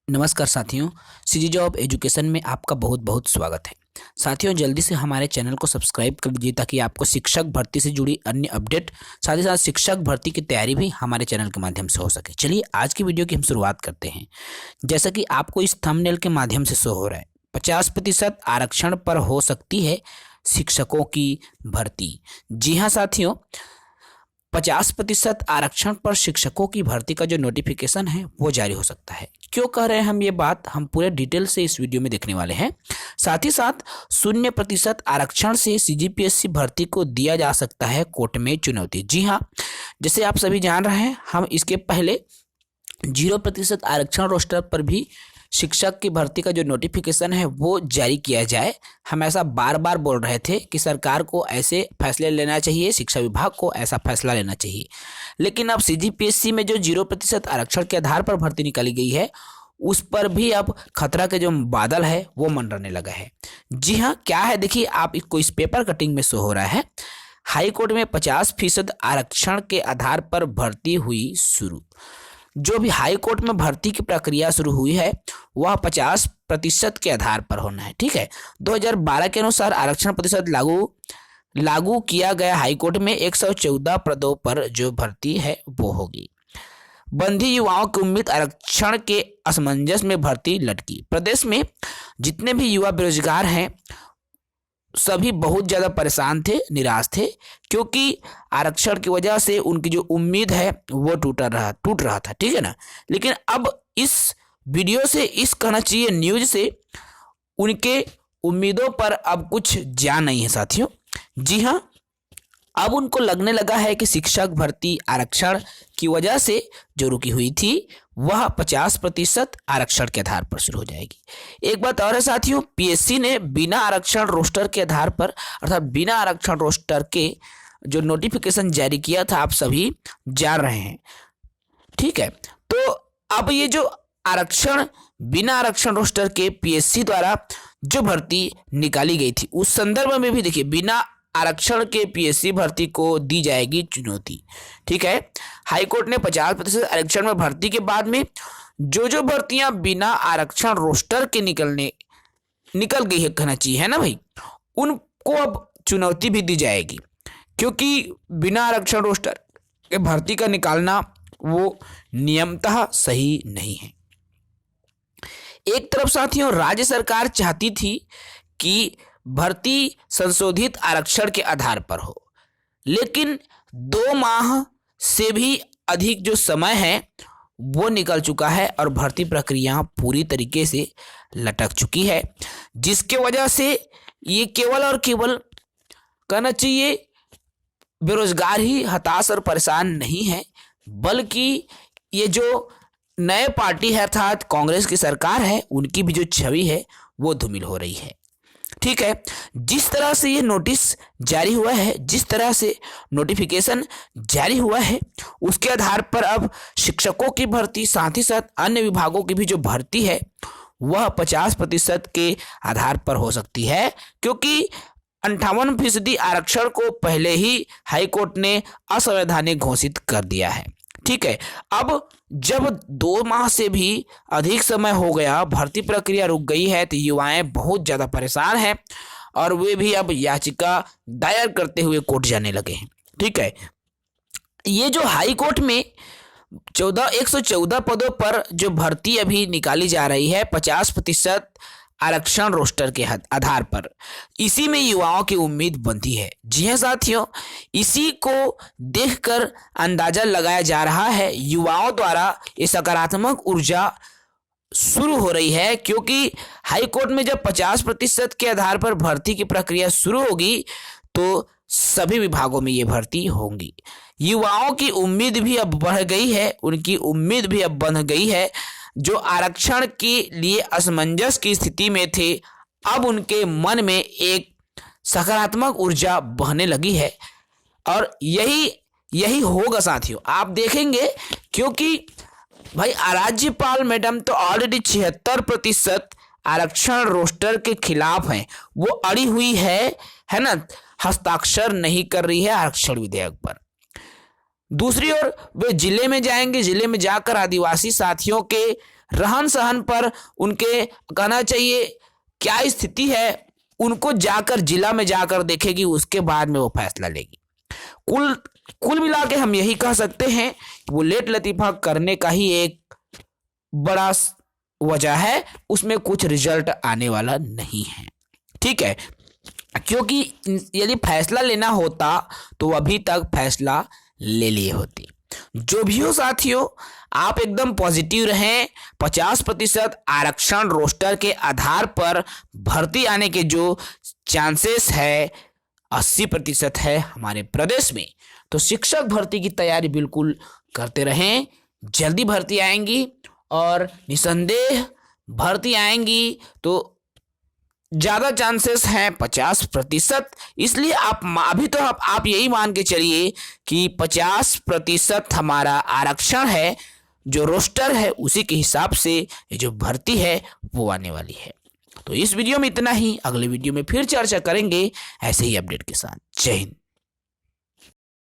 नमस्कार साथियों, CG job education में आपका बहुत बहुत स्वागत है। साथियों, जल्दी से हमारे चैनल को सब्सक्राइब कर लीजिए ताकि आपको शिक्षक भर्ती से जुड़ी अन्य अपडेट, साथ ही साथ शिक्षक भर्ती की तैयारी भी हमारे चैनल के माध्यम से हो सके। चलिए आज की वीडियो की हम शुरुआत करते हैं। जैसा कि आपको इस थंबनेल के माध्यम से शो हो रहा है, 50% आरक्षण पर हो सकती है शिक्षकों की भर्ती। जी हाँ साथियों, 50% आरक्षण पर शिक्षकों की भर्ती का जो नोटिफिकेशन है वो जारी हो सकता है। क्यों कह रहे हैं हम ये बात, हम पूरे डिटेल से इस वीडियो में देखने वाले हैं। साथ ही साथ 0% आरक्षण से सीजीपीएससी भर्ती को दिया जा सकता है कोर्ट में चुनौती। जी हाँ, जैसे आप सभी जान रहे हैं, हम इसके पहले 0% आरक्षण रोस्टर पर भी शिक्षक की भर्ती का जो नोटिफिकेशन है वो जारी किया जाए, हम ऐसा बार बार बोल रहे थे कि सरकार को ऐसे फैसले लेना चाहिए, शिक्षा विभाग को ऐसा फैसला लेना चाहिए। लेकिन अब सीजीपीएससी में जो 0% आरक्षण के आधार पर भर्ती निकाली गई है, उस पर भी अब खतरा के जो बादल है वो मंडराने लगा है। जी हाँ, क्या है देखिए, आप इसको इस पेपर कटिंग में शो हो रहा है। हाई कोर्ट में 50% आरक्षण के आधार पर भर्ती हुई शुरू। जो भी हाई कोर्ट में भर्ती की प्रक्रिया शुरू हुई है वह 50% के आधार पर होना है। ठीक है, 2012 के अनुसार आरक्षण प्रतिशत लागू किया गया। हाई कोर्ट में 114 पदों पर जो भर्ती है वो होगी। बंधी युवाओं की उम्मीद, आरक्षण के असमंजस में भर्ती लटकी। प्रदेश में जितने भी युवा बेरोजगार हैं सभी बहुत ज़्यादा परेशान थे, निराश थे, क्योंकि आरक्षण की वजह से उनकी जो उम्मीद है वो टूट रहा था। ठीक है ना। लेकिन अब इस वीडियो से, इस कहना चाहिए न्यूज से, उनके उम्मीदों पर अब कुछ जान नहीं है साथियों। जी हाँ, अब उनको लगने लगा है कि शिक्षक भर्ती आरक्षण की वजह से जो रुकी हुई थी वह 50% आरक्षण के आधार पर शुरू हो जाएगी। एक बात और है साथियों, पीएससी ने बिना आरक्षण रोस्टर के आधार पर, अर्थात बिना आरक्षण रोस्टर के जो नोटिफिकेशन जारी किया था, आप सभी जान रहे हैं। ठीक है, तो अब ये जो आरक्षण, बिना आरक्षण रोस्टर के पीएससी द्वारा जो भर्ती निकाली गई थी, उस संदर्भ में भी देखिए, बिना आरक्षण के पीएससी भर्ती को दी जाएगी चुनौती। ठीक है, हाईकोर्ट ने 50% आरक्षण में भर्ती के बाद में जो भर्तियां बिना आरक्षण रोस्टर के निकल गई है, कहना चाहिए है ना भाई, उनको अब चुनौती भी दी जाएगी, क्योंकि बिना आरक्षण रोस्टर के भर्ती का निकालना वो नियमतः सही नहीं है। एक तरफ साथियों राज्य सरकार चाहती थी कि भर्ती संशोधित आरक्षण के आधार पर हो, लेकिन 2 माह से भी अधिक जो समय है वो निकल चुका है और भर्ती प्रक्रिया पूरी तरीके से लटक चुकी है, जिसके वजह से ये केवल और केवल कहना चाहिए बेरोजगार ही हताश और परेशान नहीं है, बल्कि ये जो नए पार्टी है अर्थात कांग्रेस की सरकार है, उनकी भी जो छवि है वो धूमिल हो रही है। ठीक है, जिस तरह से ये नोटिस जारी हुआ है, जिस तरह से नोटिफिकेशन जारी हुआ है, उसके आधार पर अब शिक्षकों की भर्ती, साथ ही साथ अन्य विभागों की भी जो भर्ती है वह 50% के आधार पर हो सकती है, क्योंकि 58% आरक्षण को पहले ही हाईकोर्ट ने असंवैधानिक घोषित कर दिया है। ठीक है, अब जब 2 माह से भी अधिक समय हो गया, भर्ती प्रक्रिया रुक गई है, तो युवाएं बहुत ज़्यादा परेशान हैं और वे भी अब याचिका दायर करते हुए कोर्ट जाने लगे हैं। ठीक है, ये जो हाई कोर्ट में 114 पदों पर जो भर्ती अभी निकाली जा रही है 50% आरक्षण रोस्टर के आधार पर, इसी में युवाओं की उम्मीद बंधी है। जी हाँ साथियों, इसी को देखकर अंदाजा लगाया जा रहा है, युवाओं द्वारा ये सकारात्मक ऊर्जा शुरू हो रही है, क्योंकि हाई कोर्ट में जब 50% के आधार पर भर्ती की प्रक्रिया शुरू होगी तो सभी विभागों में ये भर्ती होंगी। युवाओं की उम्मीद भी अब बढ़ गई है, उनकी उम्मीद भी अब बंध गई है। जो आरक्षण के लिए असमंजस की स्थिति में थे, अब उनके मन में एक सकारात्मक ऊर्जा बहने लगी है और यही होगा साथियों, आप देखेंगे, क्योंकि भाई राज्यपाल मैडम तो ऑलरेडी 76% आरक्षण रोस्टर के खिलाफ हैं, वो अड़ी हुई है ना, हस्ताक्षर नहीं कर रही है आरक्षण विधेयक पर। दूसरी ओर वे जिले में जाएंगे, जिले में जाकर आदिवासी साथियों के रहन सहन पर उनके कहना चाहिए क्या स्थिति है, उनको जाकर जिला में जाकर देखेगी, उसके बाद में वो फैसला लेगी। कुल मिला के हम यही कह सकते हैं कि वो लेट लतीफ़ा करने का ही एक बड़ा वजह है, उसमें कुछ रिजल्ट आने वाला नहीं है। ठीक है, क्योंकि यदि फैसला लेना होता तो अभी तक फैसला ले लिए होती। जो भी हो साथियों, आप एकदम पॉजिटिव रहें। 50% आरक्षण रोस्टर के आधार पर भर्ती आने के जो चांसेस है 80% है हमारे प्रदेश में। तो शिक्षक भर्ती की तैयारी बिल्कुल करते रहें, जल्दी भर्ती आएंगी और निसंदेह भर्ती आएंगी तो ज़्यादा चांसेस हैं 50%। इसलिए आप अभी तो आप यही मान के चलिए कि 50% हमारा आरक्षण है, जो रोस्टर है उसी के हिसाब से ये जो भर्ती है वो आने वाली है। तो इस वीडियो में इतना ही, अगले वीडियो में फिर चर्चा करेंगे ऐसे ही अपडेट के साथ। जय हिंद।